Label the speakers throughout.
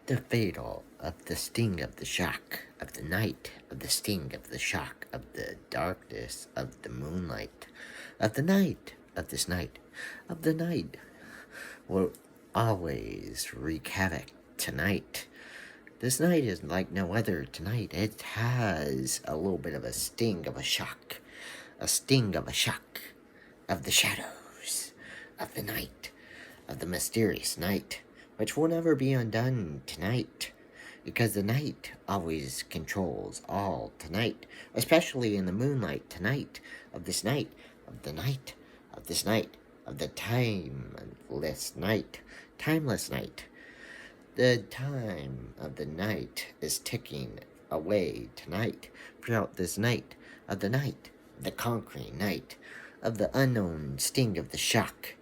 Speaker 1: The fatal of the sting of the shock of the night, of the sting of the shock of the darkness of the moonlight, of the night, of this night, of the night will always wreak havoc tonight. This night is like no other tonight. It has a little bit of a sting of a shock. A sting of a shock. Of the shadows. Of the night. Of the mysterious night. Which will never be undone tonight. Because the night always controls all tonight. Especially in the moonlight tonight. Of this night. Of the night. Of this night. Of the timeless night. Timeless night. The time of the night is ticking away tonight, throughout this night, of the night, the conquering night, of the unknown sting of the shock,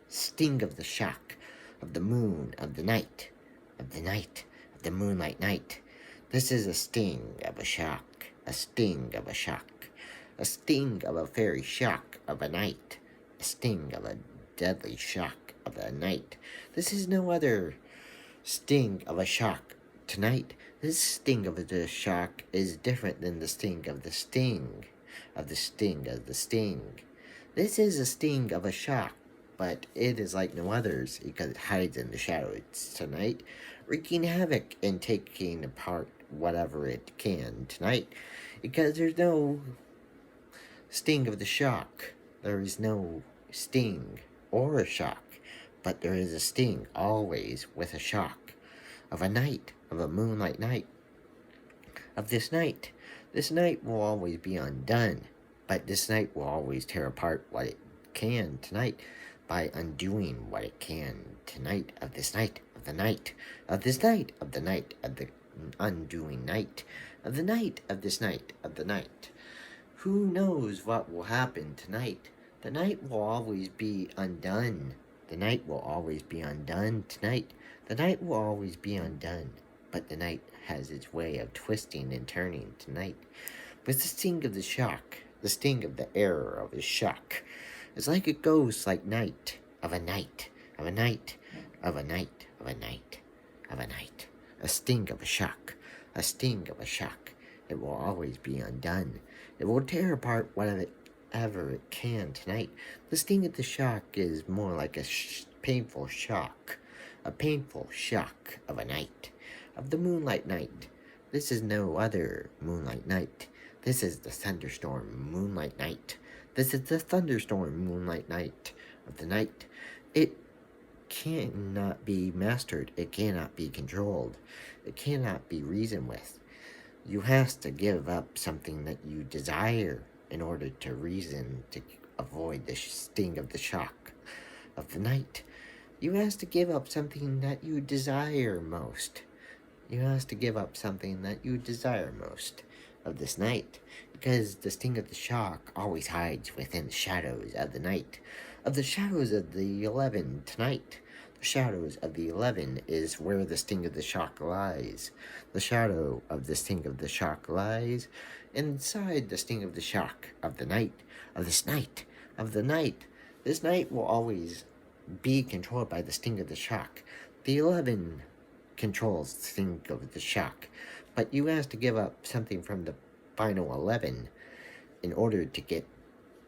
Speaker 1: of the moon, of the night, of the moonlight night. This is a sting of a shock, a sting of a shock, a sting of a fairy shock of a night, a sting of a deadly shock of a night. This is no other sting of a shock tonight. This sting of the shock is different than the sting of the sting of the sting of the sting. This is a sting of a shock, but it is like no others because it hides in the shadows tonight, wreaking havoc and taking apart whatever it can tonight, because there's no sting of the shock. There is no sting or a shock. But there is a sting always with a shock of a night, of a moonlight night, of this night. This night will always be undone, but this night will always tear apart what it can tonight by undoing what it can tonight, of this night, of the night, of this night, of the night, of the undoing night, of the night, of this night, of the night. Who knows what will happen tonight? The night will always be undone. The night will always be undone tonight. The night will always be undone. But the night has its way of twisting and turning tonight. With the sting of the shock, the sting of the error of a shock. It's like a ghost like night, of a night, of a night, of a night, of a night, of a night. A sting of a shock, a sting of a shock. It will always be undone. It will tear apart whatever it can tonight. The sting of the shock is more like a painful shock. A painful shock of a night. Of the moonlight night. This is no other moonlight night. This is the thunderstorm moonlight night. This is the thunderstorm moonlight night of the night. It cannot be mastered. It cannot be controlled. It cannot be reasoned with. You have to give up something that you desire in order to reason to avoid the sting of the shock of the night. You have to give up something that you desire most. You have to give up something that you desire most of this night, because the sting of the shock always hides within the shadows of the night, of the shadows of the 11 tonight. The shadows of the 11 is where the sting of the shock lies. The shadow of the sting of the shock lies inside the sting of the shock of the night, of this night, of the night. This night will always be controlled by the sting of the shock. The 11 controls the sting of the shock, but you have to give up something from the final 11 in order to get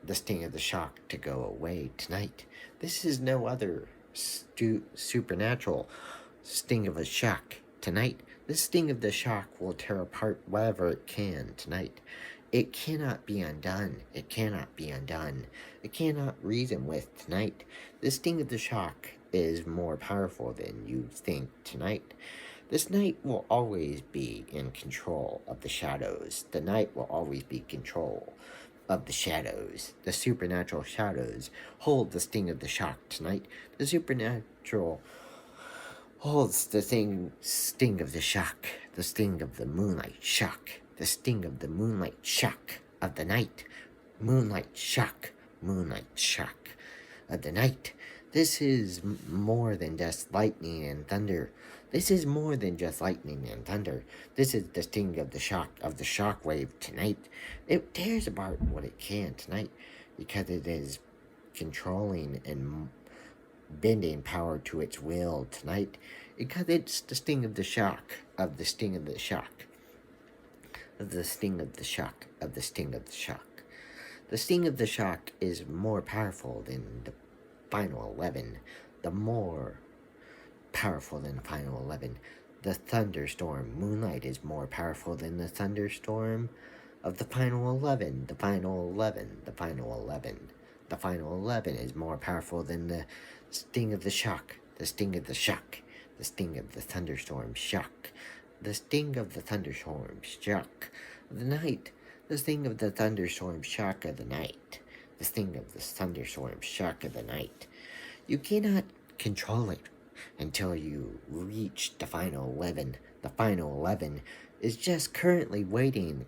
Speaker 1: the sting of the shock to go away tonight. This is no other supernatural sting of a shock tonight. This sting of the shock will tear apart whatever it can tonight. It cannot be undone. It cannot be undone. It cannot reason with tonight. The sting of the shock is more powerful than you think tonight. This night will always be in control of the shadows. The night will always be in control of the shadows. The supernatural shadows hold the sting of the shock tonight. The supernatural holds the sting of the shock. The sting of the moonlight shock. The sting of the moonlight shock of the night. Moonlight shock of the night. This is more than just lightning and thunder. This is more than just lightning and thunder. This is the sting of the shock wave tonight. It tears apart what it can tonight because it is controlling and bending power to its will tonight. Because it's the sting of the shock, of the sting of the shock, of the sting of the shock, of the sting of the shock. The sting of the shock is more powerful than the final 11. The more powerful than the final 11. The thunderstorm, moonlight, is more powerful than the thunderstorm of the final 11. The final 11. The final 11. The final 11 is more powerful than the sting of the shock. The sting of the shock. The sting of the thunderstorm shock. The sting of the thunderstorm shock of the night. The sting of the thunderstorm shock of the night. The sting of the thunderstorm shock of the night. You cannot control it until you reach the final 11. The final 11 is just currently waiting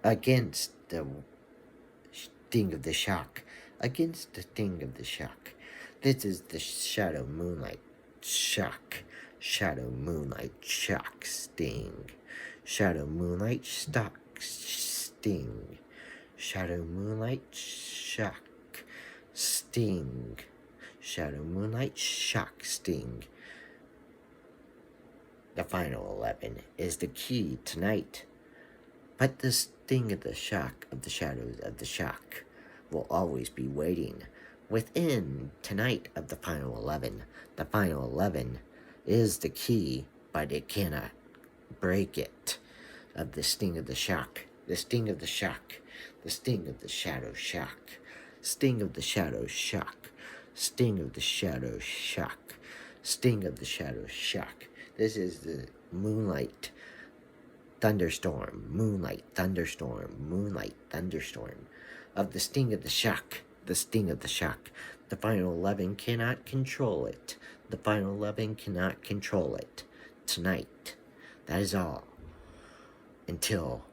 Speaker 1: against the sting of the shock. Against the sting of the shock. This is the shadow moonlight shock. Shadow moonlight shock sting. Shadow moonlight shock sting. Shadow moonlight shock sting. Shadow moonlight shock sting. The final 11 is the key tonight. But the sting of the shock of the shadows of the shock will always be waiting within tonight of the final 11. The final 11 is the key, but it cannot break it. Of the sting of the shock, the sting of the shock, the sting of the shadow shock, sting of the shadow shock, sting of the shadow shock, sting of the shadow shock. This is the moonlight thunderstorm, moonlight thunderstorm, moonlight thunderstorm. Of the sting of the shock, the sting of the shock. The final 11 cannot control it. The final 11 cannot control it. Tonight. That is all. Until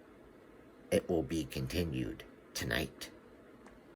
Speaker 1: it will be continued tonight.